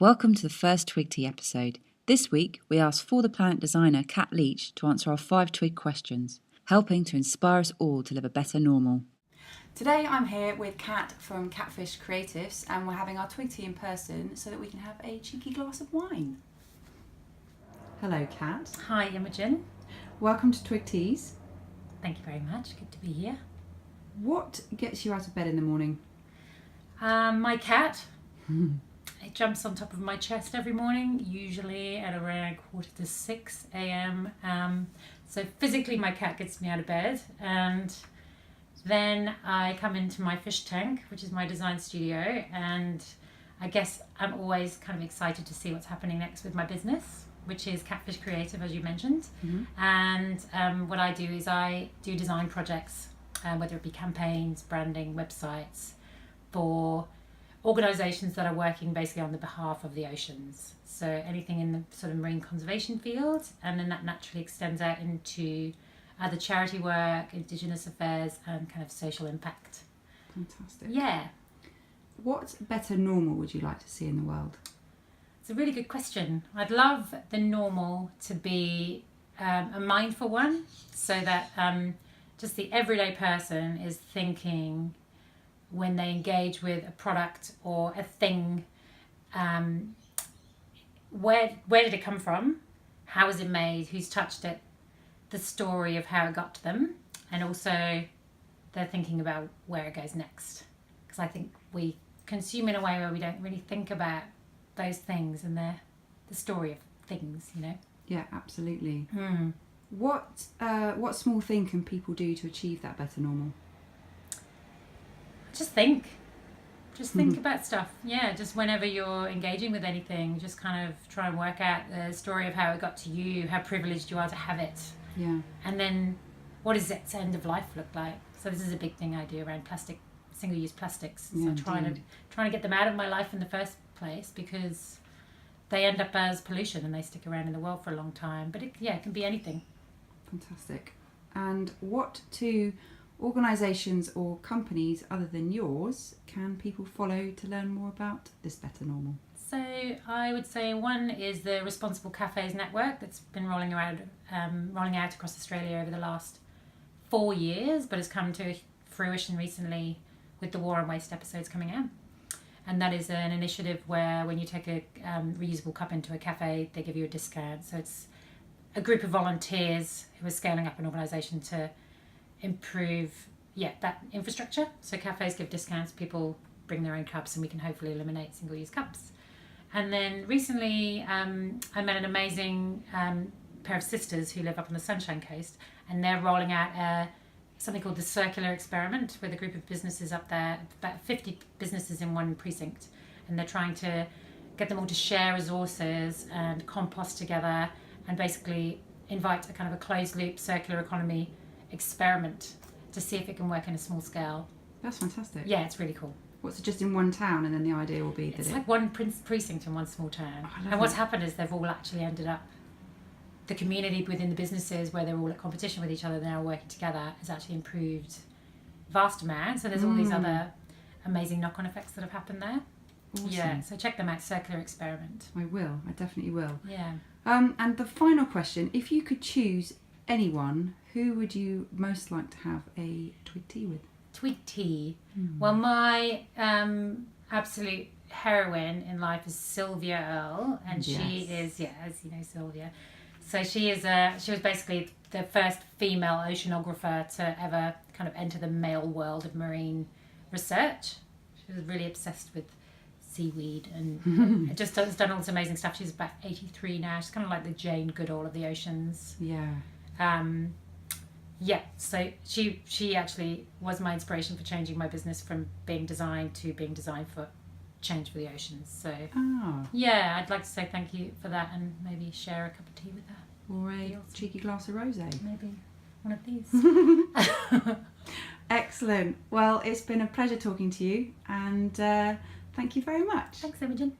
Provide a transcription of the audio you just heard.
Welcome to the first Twig Tea episode. This week, we asked For the Planet designer Cat Leach to answer our 5 Twig questions, helping to inspire us all to live a better normal. Today I'm here with Cat from Catfish Creatives, and we're having our Twig Tea in person so that we can have a cheeky glass of wine. Hello, Cat. Hi, Imogen. Welcome to Twig Teas. Thank you very much. Good to be here. What gets you out of bed in the morning? My cat. It jumps on top of my chest every morning, usually at around 5:45 a.m. So physically my cat gets me out of bed, and then I come into my fish tank, which is my design studio, and I guess I'm always kind of excited to see what's happening next with my business, which is Catfish Creative, as you mentioned. And what I do is I do design projects, whether it be campaigns, branding, websites, for organisations that are working basically on the behalf of the oceans. So anything in the sort of marine conservation field, and then that naturally extends out into other charity work, Indigenous affairs, and kind of social impact. Fantastic. Yeah. What better normal would you like to see in the world? It's a really good question. I'd love the normal to be a mindful one, so that just the everyday person is thinking, when they engage with a product or a thing, where did it come from? How was it made? Who's touched it? The story of how it got to them, and also they're thinking about where it goes next. Because I think we consume in a way where we don't really think about those things and the story of things, you know. Yeah, absolutely. What small thing can people do to achieve that better normal? Just think about stuff. Yeah, just whenever you're engaging with anything, just kind of try and work out the story of how it got to you, how privileged you are to have it. Yeah. And then what does its end of life look like? So this is a big thing I do around plastic, single-use plastics. Yeah, so trying to get them out of my life in the first place, because they end up as pollution and they stick around in the world for a long time. But it can be anything. Fantastic. And what two organisations or companies other than yours can people follow to learn more about this better normal? So I would say one is the Responsible Cafes Network that's been rolling out across Australia over the last 4 years, but has come to fruition recently with the War on Waste episodes coming out. And that is an initiative where when you take a reusable cup into a cafe, they give you a discount. So it's a group of volunteers who are scaling up an organisation to improve that infrastructure. So cafes give discounts, people bring their own cups, and we can hopefully eliminate single-use cups. And then recently I met an amazing pair of sisters who live up on the Sunshine Coast, and they're rolling out something called the Circular Experiment with a group of businesses up there, about 50 businesses in one precinct, and they're trying to get them all to share resources and compost together, and basically invite a kind of a closed loop circular economy experiment to see if it can work in a small scale. That's fantastic. Yeah, it's really cool. What's it, just in one town, and then the idea will be that it's like one precinct in one small town. And what's happened is they've all actually ended up, the community within the businesses where they're all at competition with each other, they're all working together, has actually improved vast amounts. So there's all these other amazing knock-on effects that have happened there. Awesome. Yeah, so check them out, Circular Experiment. I will. I definitely will. Yeah. And the final question, if you could choose anyone, who would you most like to have a Twig Tea with? Twig Tea. Well, my absolute heroine in life is Sylvia Earle, and she is, as you know, Sylvia. So she was basically the first female oceanographer to ever kind of enter the male world of marine research. She was really obsessed with seaweed and just has done all this amazing stuff. She's about 83 now. She's kind of like the Jane Goodall of the oceans. So she actually was my inspiration for changing my business from being designed to being designed for change for the oceans. So I'd like to say thank you for that, and maybe share a cup of tea with her. Or a cheeky glass of rosé. Maybe one of these. Excellent. Well, it's been a pleasure talking to you, and thank you very much. Thanks, Imogen.